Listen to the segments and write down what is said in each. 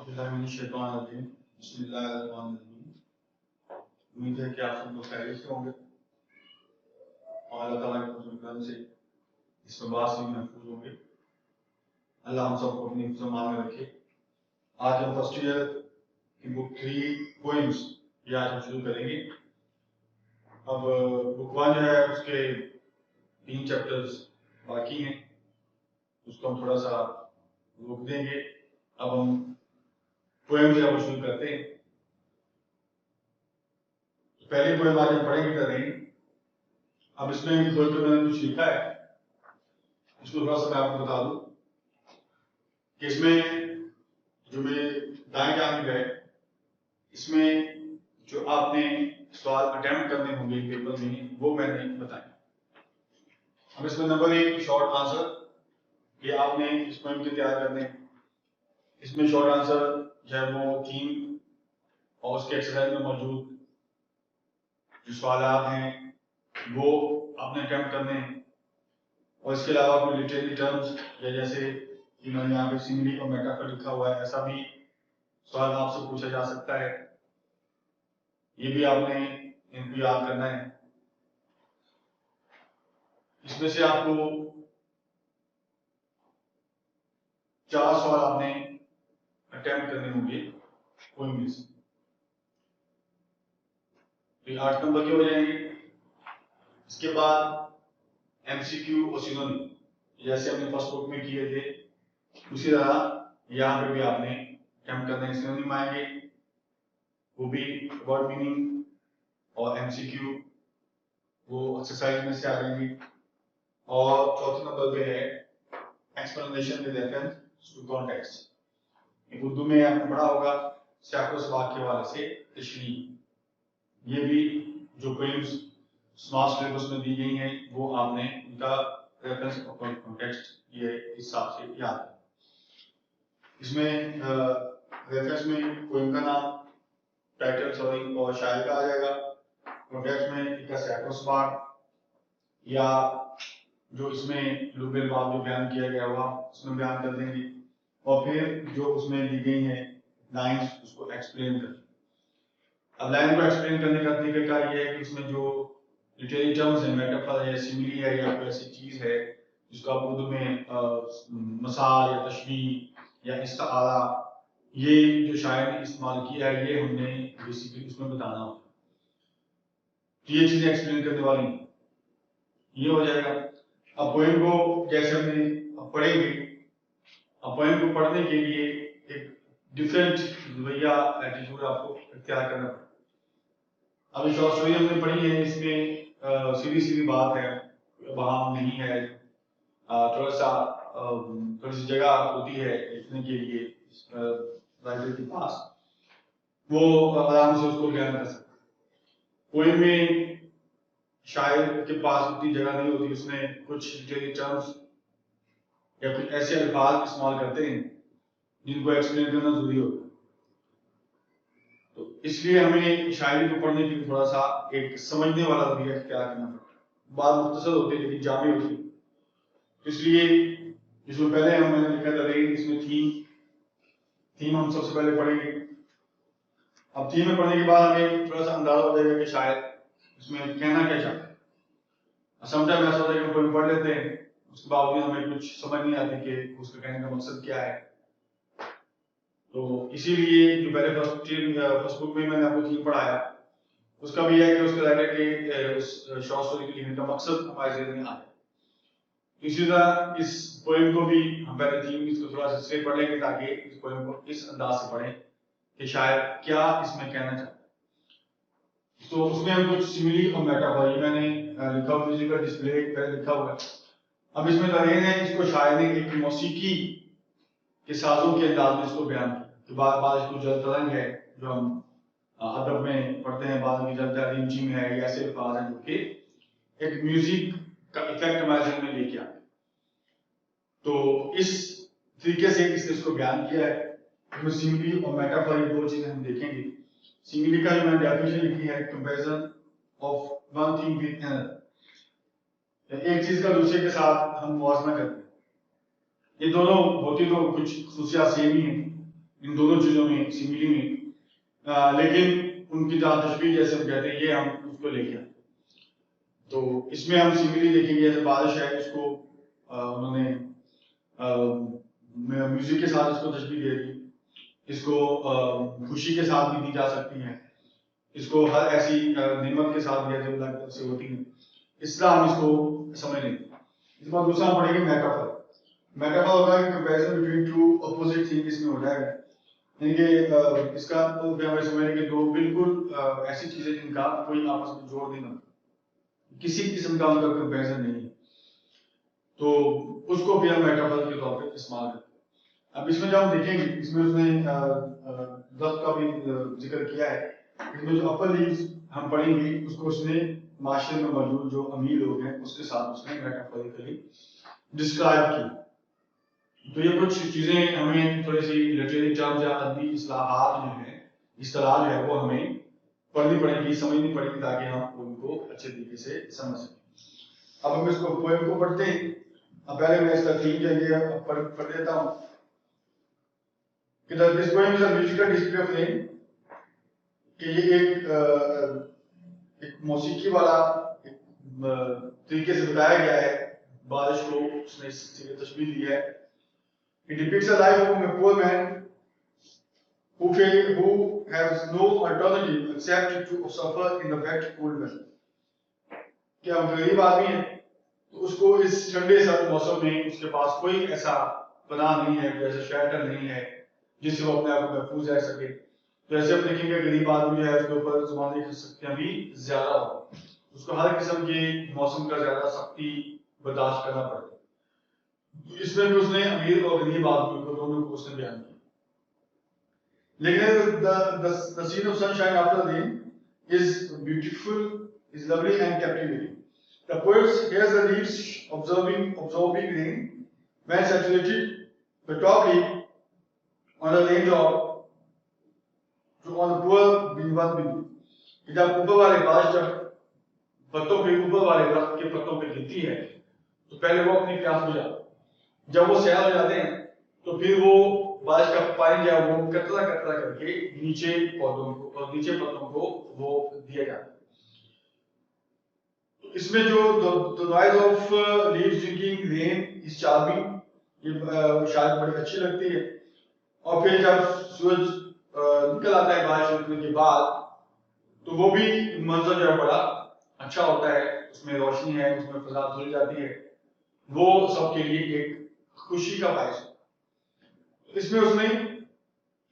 बिस्मिल्लाहिर्रहमानिर्रहीम। बिस्मिल्लाहिर्रहमानिर्रहीम। उम्मीद है कि आप सब लोग खैरियत से होंगे और अल्लाह ताला के फजल करम से इस वबा से महफूज होंगे। अल्लाह हम सबको अपनी हिफ्ज़-ओ-मान में रखे। आज हम फर्स्ट ईयर की बुक 3 पोएम्स ये आज हम शुरू करेंगे। अब बुक 1 जो है उसके 3 चैप्टर्स बाकी हैं, उसको हम थोड़ा सा रोक देंगे। अब हम पोएम जो है वो शुरू करते हैं। पहले पोएम आज हम पढ़ेंगे द रेन। अब इसमें जो मैंने कुछ लिखा है इसको थोड़ा सा मैं आपको बता दूं कि इसमें जो मेरे दाएं जानिब है इसमें जो आपने सवाल अटेम्प्ट करने होंगे पेपर में वो मैंने बताया। अब इसमें नंबर 1 शॉर्ट आंसर ये आपने इस पोएम के तैयार करने। इसमें शॉर्ट आंसर जो है वो थीम और उसके एक्सरसाइज में मौजूद जो सवाल हैं वो आपने अटेम्प्ट करने हैं। और इसके अलावा कोई लिटरेरी टर्म्स या जैसे कि मैंने यहाँ पे सिमिली और मेटाफर लिखा हुआ है ऐसा भी सवाल आपसे पूछा जा सकता है, ये भी आपने इनको याद करना है। इसमें से आपको 4 सवाल आपने अटेम्प्ट करने होंगे कोई में से, तो 8 नंबर के हो जाएंगे। इसके बाद एमसीक्यू और सिनोनिम जैसे हमने फर्स्ट बुक में किए थे उसी तरह यहाँ पे भी आपने अटेम्प्ट करने। सिनोनिम आएंगे वो भी वर्ड मीनिंग और एमसीक्यू वो एक्सरसाइज में से आ जाएंगे। और चौथे नंबर पे है explanation with reference to context. Urdu में आपने पढ़ा होगा सैकड़ों सवाल के हवाले से तशरीह। ये भी जो पोएम्स स्मार्ट सिलेबस में दी गई हैं वो आपने उनका रेफरेंस और कॉन्टेक्स्ट ये हिसाब से याद है। इसमें रेफरेंस में पोएम का नाम, टाइटल सॉरी और शायर का आ जाएगा। कॉन्टेक्स्ट में इनका सैकड़ों सवाल या जो इसमें लुबेल बाब जो बयान किया गया हुआ उसमें बयान कर देंगे। और फिर जो उसमें दी गई है लाइंस उसको एक्सप्लेन कर। अब लाइन को एक्सप्लेन करने का तरीका ये है कि उसमें जो लिटरेरी टर्म्स है, मेटाफर है, सिमिली है या कोई ऐसी चीज है जिसको आप उर्दू में मसाल या तशबीह या इस्तारा ये जो शायर ने इस्तेमाल किया है ये हमने बेसिकली उसमें बताना होता है। तो ये चीजें एक्सप्लेन करने वाली ये हो जाएगा। अब पोएम को जैसे हमने पढ़ेंगे, अब पोएम को पढ़ने के लिए एक डिफरेंट रवैया एटीट्यूड आपको इख्तियार करना पड़ेगा। अभी शॉर्ट स्टोरी हमने पढ़ी है, इसमें सीधी सीधी बात है, बहाम नहीं है, थोड़ा सा थोड़ी सी जगह होती है लिखने के लिए राइटर के पास, वो आराम से उसको बयान कर सकता है। पोएम में शायर के पास उतनी जगह नहीं होती, उसने कुछ लिटरेरी टर्म्स या कुछ ऐसे अल्फाज इस्तेमाल करते हैं जिनको एक्सप्लेन करना जरूरी होता है। तो इसलिए हमें शायरी को पढ़ने के लिए थोड़ा सा एक समझने वाला रवैया क्या करना पड़ता है। बात मुख्तसर होती है लेकिन जामी होती है। तो इसलिए इसमें पहले मैंने लिखा था रेन, इसमें थीम हम सबसे पहले पढ़ेंगे। अब थीम में पढ़ने के बाद हमें थोड़ा सा अंदाजा हो जाएगा कि शायद इसमें कहना क्या चाहता है। समटाइम ऐसा होता है कि कोई पढ़ लेते हैं उसके बावजूद हमें कुछ समझ नहीं आती कि उसका कहने का मकसद क्या है। तो इसीलिए जो पहले फर्स्ट बुक में मैंने आपको थीम पढ़ाया उसका भी है कि उसके राइटर के उस शॉर्ट स्टोरी के लिखने का मकसद हमारे ज़हन में आ जाए। इसी तरह इस पोएम को भी हम पहले थीम इसको थोड़ा सा से पढ़ लेंगे ताकि इस पोएम को इस अंदाज से पढ़ें कि शायद क्या इसमें कहना चाहता है। तो उसमें हम कुछ सिमिली और मेटाफर ये मैंने लिखा हुआ फिजिकल डिस्प्ले पहले लिखा हुआ है। अब इसमें दरेन है, इसको शायर ने एक मौसीकी के साजों के अंदाज में इसको बयान किया। बाद इसको जल तरंग है जो हम अदब में पढ़ते हैं, बाद में जल रिमझिम है, ऐसे अल्फाज हैं जो कि एक म्यूजिक का इफेक्ट हमारे ज़हन में लेके आते। तो इस तरीके से इसने इसको बयान किया है। इसमें सिमिली और मेटाफर ये दो चीजें हम देखेंगे। सिमिली का जो मैंने डेफिनेशन लिखी है, comparison of one thing with another, एक चीज का दूसरे के साथ हम मुवाजना करते हैं। ये दोनों होती तो कुछ खुशियां सेम ही हैं इन दोनों चीजों में सिमिली में, लेकिन उनकी जहाँ तशबीह जैसे हम कहते हैं ये हम उसको लेके आते। तो इसमें हम सिमिली देखेंगे, जैसे बारिश है इसको उन्होंने म्यूजिक के साथ इसको तशबीह दे दी, इसको खुशी के साथ भी दी जा सकती है, इसको हर ऐसी नेमत के साथ दिया जो अल्लाह की तरफ से होती है, इस तरह हम इसको समझ लेंगे। इस बार दूसरा हम पढ़ेंगे मेटाफर। मेटाफर होगा कि comparison between two opposite thing इसमें हो जाएगा, यानी कि इसका तो हमें समझने के दो बिल्कुल ऐसी चीजें जिनका कोई आपस में जोड़ नहीं बनता, किसी किस्म का उनका कंपैरिजन नहीं है, तो उसको भी हम मेटाफर के तौर पे इस्तेमाल करते हैं। अब इसमें जब हम देखेंगे, इसमें उसने दस्त का भी जिक्र किया है, इसमें जो अपर लीव्स हम पढ़ेंगे उसको उसने माशरे में मौजूद जो अमीर लोग हैं उसके साथ उसने मेटाफोरिकली डिस्क्राइब की। तो ये कुछ चीजें हमें थोड़ी सी लिटरेरी टर्म्स या अदबी इस्लाहात जो है, इस्तिलाह जो है वो हमें पढ़नी पड़ेगी, समझनी पड़ेगी, ताकि हम उनको अच्छे तरीके से समझ सकें। अब हम इसको पोएम को पढ़ते हैं। अब पहले मैं इसका थीम जो है पढ़ देता हूँ कि this poem is a musical display of rain, कि ये एक मौसीकी वाला तरीके से बताया गया है बारिश को, उसने इस तशबीह दी है। It depicts a life of a poor man who has no alternative except to suffer in the wet cold weather. कि हम गरीब आदमी हैं तो उसको इस ठंडे सर्द मौसम में उसके पास कोई ऐसा पनाह नहीं है, कोई ऐसा शेल्टर नहीं है जिससे वो अपने आप को महफूज रह सके। तो ऐसे हम देखेंगे गरीब आदमी जो है उसके ऊपर ज़माने की शक्तियाँ भी ज्यादा हो, उसको हर किस्म के मौसम का ज्यादा सख्ती बर्दाश्त करना पड़ता है। इसमें भी उसने अमीर और गरीब आदमी को दोनों को उसने बयान किया। लेकिन the scene of sunshine after the rain is beautiful, is lovely and captivating. The poet hears the leaves absorbing rain. When saturated, the top leaf on the raindrop on the poor one beneath. जब ऊपर वाले बारिश जब पत्तों पे ऊपर वाले दरख्त के पत्तों पे गिरती है तो पहले वो अपनी प्यास बुझाते, जब वो सैल हो जाते हैं तो फिर वो बारिश का पानी जो है वो कतरा कतरा करके नीचे पौधों को और नीचे पत्तों को वो दिया जाता है। तो इसमें जो the noise of leaves drinking rain is charming, ये शायद बड़ी अच्छी लगती है। और फिर जब सूरज निकल आता है बारिश रुकने के बाद तो वो भी मंजर जो है बड़ा अच्छा होता है, उसमें रोशनी है, उसमें फजा धुल जाती है, वो सबके लिए एक खुशी का बायस है। इसमें उसने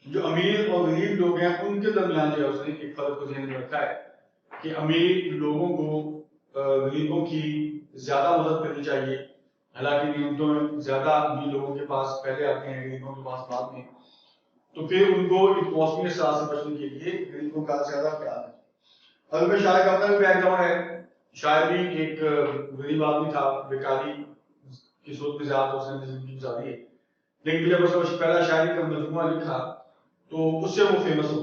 जो अमीर और गरीब लोग हैं उनके दरमियान जो है उसने एक फर्क को ध्यान में रखा है कि अमीर लोगों को गरीबों की ज्यादा मदद करनी चाहिए, हालांकि नियमतों में ज्यादा अमीर लोगों के पास पहले आते हैं, गरीबों के पास बाद में, तो फिर उनको एक मौसमी असरात से बचने के लिए गरीबों का ज्यादा ख्याल है। अगर मैं शायर का अपना भी बैकग्राउंड है, शायर भी एक गरीब आदमी था, बेकारी की सूरत में ज्यादा उसने जिंदगी गुजारी है, लेकिन जब उसने पहला शायरी का मजमूआ लिखा तो उससे वो फेमस हो,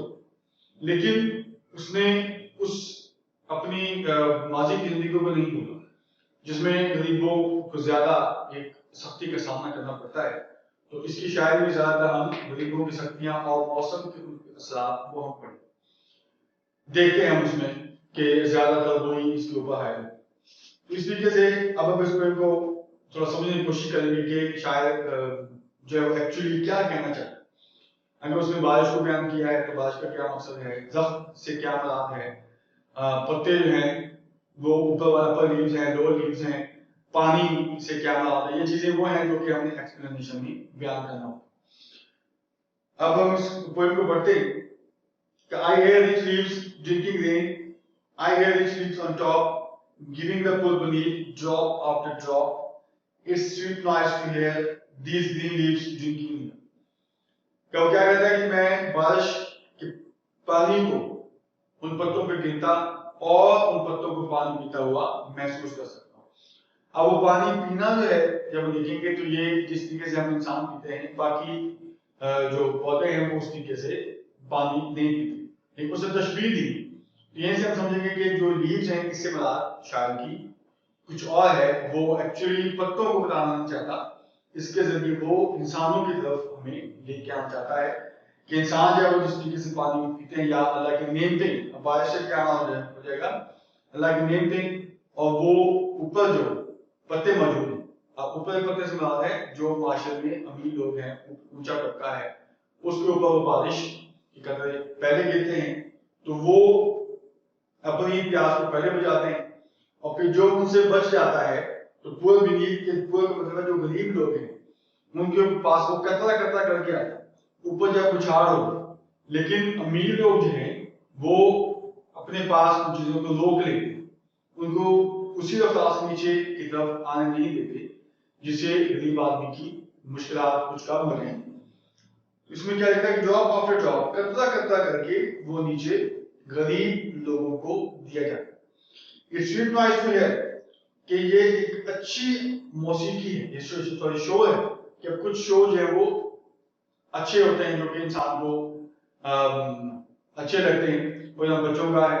लेकिन उसने उस अपनी माजी की जिंदगी को नहीं भूला जिसमें गरीबों को ज्यादा एक सख्ती का सामना करना पड़ता है। तो इसकी शायरी में ज्यादातर हम गरीबों की सख्तियां और मौसम के असरात वो हम पढ़े देखते हैं उसमें कि ज्यादातर वही इसके ऊपर है। तो इस तरीके से अब हम इसको थोड़ा समझने की कोशिश करेंगे कि शायद जो है एक्चुअली क्या कहना चाहता है। अगर उसने बारिश को बयान किया है तो बारिश का क्या मकसद है, ज़ख्म से क्या मुराद है, पत्ते जो हैं वो ऊपर वाला पर लीव्स हैं, लोअर लीव्स हैं, पानी से क्या मुराद है, ये चीजें वो हैं जो कि हमने एक्सप्लेनेशन में बयान करना होगा। अब हम इस पोएम को पढ़ते हैं कि I hear rich leaves drinking rain, I hear rich leaves on top giving the poor beneath drop after drop. It's sweet noise to hear these green leaves drinking rain. क्या कहता है कि मैं बारिश के पानी को उन पत्तों पे गिरता और उन पत्तों को पानी पीता हुआ महसूस कर सकता हूँ। अब वो पानी पीना जो है जब हम देखेंगे तो ये जिस तरीके से हम इंसान पीते हैं, बाकी जो पौधे हैं वो उस तरीके से पानी नहीं पीते, लेकिन उसे तशबीह दी। यहीं से हम समझेंगे कि जो लीव्स हैं इससे मुराद शायर की कुछ और है, वो एक्चुअली पत्तों को बताना नहीं चाहता, इसके जरिए वो इंसानों की तरफ हमें लेके आना चाहता है कि इंसान जो है वो जिस तरीके से पानी पीते हैं, या अल्लाह की नेम पे बारिश से क्या हो जाएगा, अल्लाह की नेम पे, और वो ऊपर जो पत्ते मौजूद हैं, अब ऊपर पत्ते से मुराद है जो माशरे में अमीर लोग हैं, ऊंचा तबका है, उसके ऊपर वो बारिश की कतरे पहले गिरते हैं, तो वो अपनी प्यास को पहले बुझाते हैं, और फिर जो उनसे बच जाता है तो पूरे गरीब के पूरे का मतलब जो गरीब लोग हैं उनके पास वो कतरा कतरा करके आता है, ऊपर जब उछाड़ हो, लेकिन अमीर लोग जो हैं वो अपने पास उन चीजों को रोक लेते हैं, उनको उसी रफ्तार से नीचे की तरफ आने नहीं देते जिससे गरीब आदमी की मुश्किलात कुछ कम हो जाए। इसमें क्या लिखा है कि ड्रॉप आफ्टर ड्रॉप, कतरा कतरा करके वो नीचे गरीब लोगों को दिया जाता है। It's really nice to hear कि ये एक अच्छी मौसीकी है, ये शो है कि अब कुछ शो जो है वो अच्छे होते हैं जो कि इंसान को अच्छे लगते हैं। कोई बच्चों का है,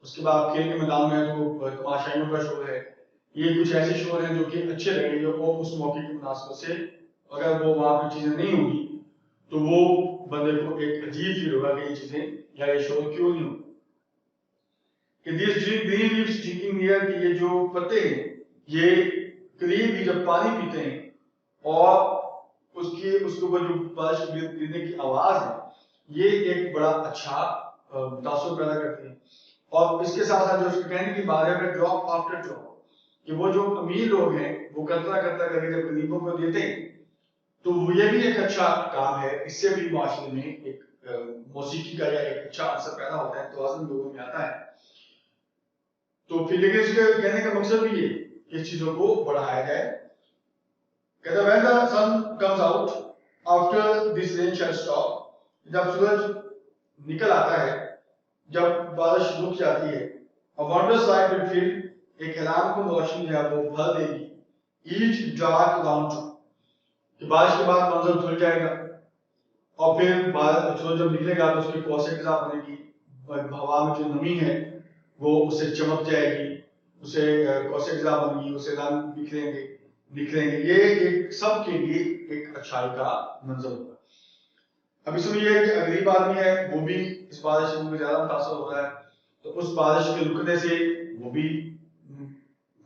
उसके बाद खेल के मैदान में है तो तमाशाइयों का शो है, ये कुछ ऐसे शो हैं जो कि अच्छे लगे, जो वो उस मौके की मुनासिबत से अगर वो वहां पर चीजें नहीं होगी तो वो बंदे को एक अजीब फील होगा कि ये चीजें या ये शो क्यों नहीं होगा। कि this green leaves drinking near, कि ये जो पत्ते हैं ये करीब ही जब पानी पीते हैं और उसके ऊपर जो बारिश गिरने की आवाज है, ये एक बड़ा अच्छा तासुर पैदा करती है। और इसके साथ साथ जो उसके कहने की बात है ड्रॉप आफ्टर ड्रॉप, कि वो जो अमीर लोग हैं वो कतरा कतरा करके जब गरीबों को देते हैं तो ये भी एक अच्छा काम है, इससे भी माशरे में एक मौसीकी का या एक अच्छा असर पैदा होता है, तवाज़ुन लोगों में आता है। तो फिर लेकिन इसके कहने का मकसद भी ये कि इस चीजों को बढ़ाया जाए। कहता when the sun comes out after this rain shall stop, जब सूरज निकल आता है, जब बारिश रुक जाती है, a wondrous light will fill, एक हैरान कुन रोशनी जो है वो भर देगी each dark round, कि बारिश के बाद मंजर खुल जाएगा और फिर सूरज जब निकलेगा तो उसकी कौसे के साथ बनेगी, हवा में जो नमी है वो उसे चमक जाएगी, उसे कौसे के साथ बनेगी, उसे रंग निकलेंगे, ये एक सब के लिए एक अच्छाई का मंजर होगा। अब इसमें यह है कि गरीब आदमी है वो भी इस बारिश से ज्यादा मुतासर हो रहा है, तो उस बारिश के रुकने से वो भी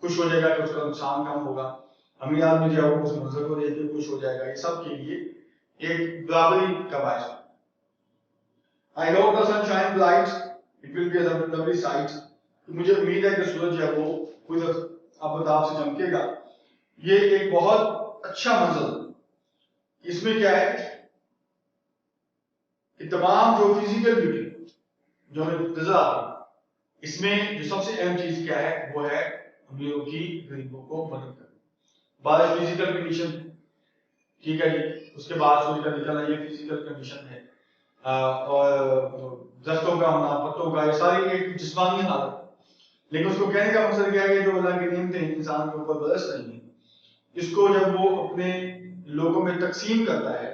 खुश हो जाएगा कि उसका नुकसान कम होगा, अमीर आदमी जो है वो उस मंजर को देख के खुश हो जाएगा, ये सब के लिए एक बराबरी का बायस है। I hope the sun shines bright, it will be a lovely sight, मुझे उम्मीद है कि सूरज है वो कोई अब से चमकेगा, ये एक बहुत अच्छा मंजर। इसमें क्या है कि तमाम जो फिजिकल ब्यूटी जो हमें नजर आती है, इसमें जो सबसे अहम चीज क्या है वो है अमीरों की गरीबों को मदद करना। बारिश फिजिकल कंडीशन, ठीक है जी, उसके बाद सूर्य का निकलना ये फिजिकल कंडीशन है, और दस्तों का होना, पत्तों का, ये सारी एक जिस्मानी हालत। लेकिन उसको कहने का मकसद क्या है कि जो अल्लाह की नेमतें इंसान के ऊपर बरस रही हैं, इसको जब वो अपने लोगों में तकसीम करता है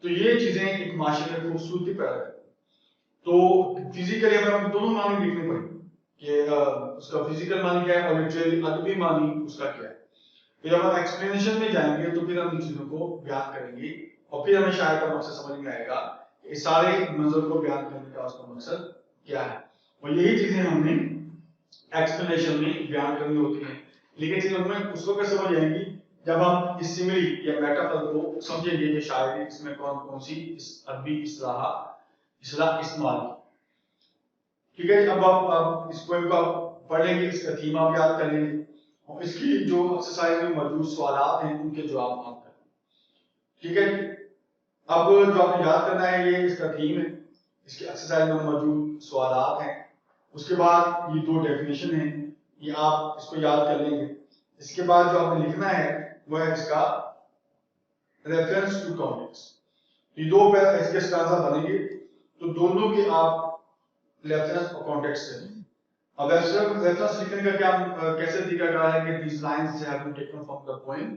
तो ये चीजें एक माशरे में खूबसूरती पैदा करती हैं। तो फिजिकली हमें दोनों मानी देखने पड़ेंगे कि उसका फिजिकल मानी क्या है और लिटरली अदबी मानी उसका क्या है। फिर हम एक्सप्लेनेशन में जाएंगे तो फिर हम इन चीजों को बयान करेंगे और फिर हमें शायद का मकसद समझ में आएगा कि सारे मंजर को बयान करने का उसका मकसद क्या है, और यही चीजें हमने एक्सप्लेनेशन में बयान करनी होती हैं। लेकिन चीजें हमें उस वक्त समझ आएंगी जब हम इस सिमिली या मेटाफर को समझेंगे कि शायद इसमें कौन कौन सी इस अरबी इस्लाह इस्तेमाल की। ठीक है, अब आप इस पोएम को पढ़ लेंगे, इसका थीम आप याद कर लेंगे और इसकी जो एक्सरसाइज में मौजूद सवालात हैं उनके जवाब आप करें। ठीक है, अब जो आपने याद करना है ये इसका थीम है, इसकी एक्सरसाइज में मौजूद सवालात हैं, उसके बाद ये दो डेफिनेशन हैं, ये आप इसको याद कर लेंगे। इसके बाद जो आपने लिखना है वो है इसका रेफरेंस टू कॉन्टेक्स्ट। ये दो पैरा इसके स्टांजा बनेंगे तो दोनों के आप रेफरेंस और कॉन्टेक्स्ट से। अब रेफरेंस लिखने का क्या कैसे तरीका क्या है कि these lines have been taken from the poem,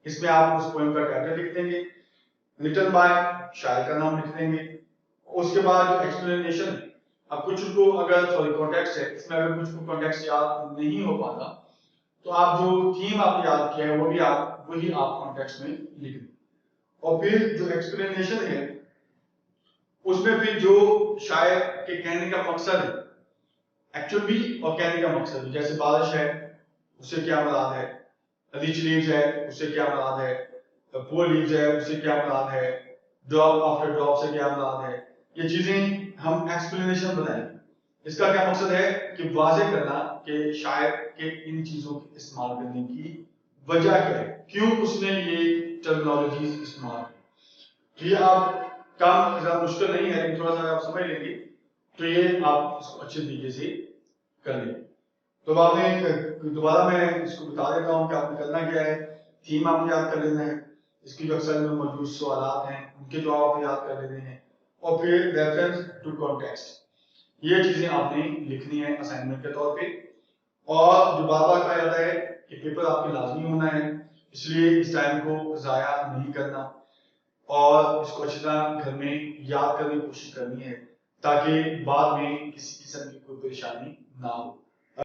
इसमें आप उस पोएम का टाइटल लिख देंगे, रिटन बाय शायर का नाम लिख देंगे, उसके बाद जो एक्सप्लेनेशन है, अब कुछ को अगर कॉन्टेक्स्ट है, इसमें अगर कुछ को कॉन्टेक्स्ट याद नहीं हो पाता तो आप जो थीम आप याद किया है वही आप कॉन्टेक्स्ट में लिख दें। और फिर जो एक्सप्लेनेशन है उसमें फिर जो शायर के कहने का मकसद है, एक्चुअल भी और कहने का मकसद भी, जैसे बारिश है उससे क्या मुराद है, रिच लीव्स है उससे क्या मुराद है, पुअर लीव्स है उससे क्या मुराद है, ड्रॉप आफ्टर ड्रॉप से क्या मुराद है, ये चीजें हम एक्सप्लेनेशन बनाएंगे। इसका क्या मकसद है कि वाज़ेह करना कि शायर के इन चीजों के इस्तेमाल करने की वजह क्या है, क्यों उसने ये टर्मिनोलॉजीज इस्तेमाल की। ये आप काम ज्यादा मुश्किल नहीं है, लेकिन थोड़ा सा आप समझ लेंगे तो ये आप इसको अच्छे तरीके से कर लेंगे। तो अब आपने दोबारा मैं इसको बता देता हूँ कि आपने करना क्या है। थीम आपने याद कर लेना है, इसकी जो अक्सर में मौजूद सवालात हैं उनके जवाब आपने याद कर लेने हैं, और फिर रेफरेंस टू कॉन्टेक्स्ट, ये चीजें आपने लिखनी है असाइनमेंट के तौर पे। और जो बार बार कहा जाता है कि पेपर आपके लाजमी होना है, इसलिए इस टाइम को ज़ाया नहीं करना और इसको अच्छी तरह घर में याद करने की कोशिश करनी है, ताकि बाद में किसी किस्म की कोई परेशानी ना हो।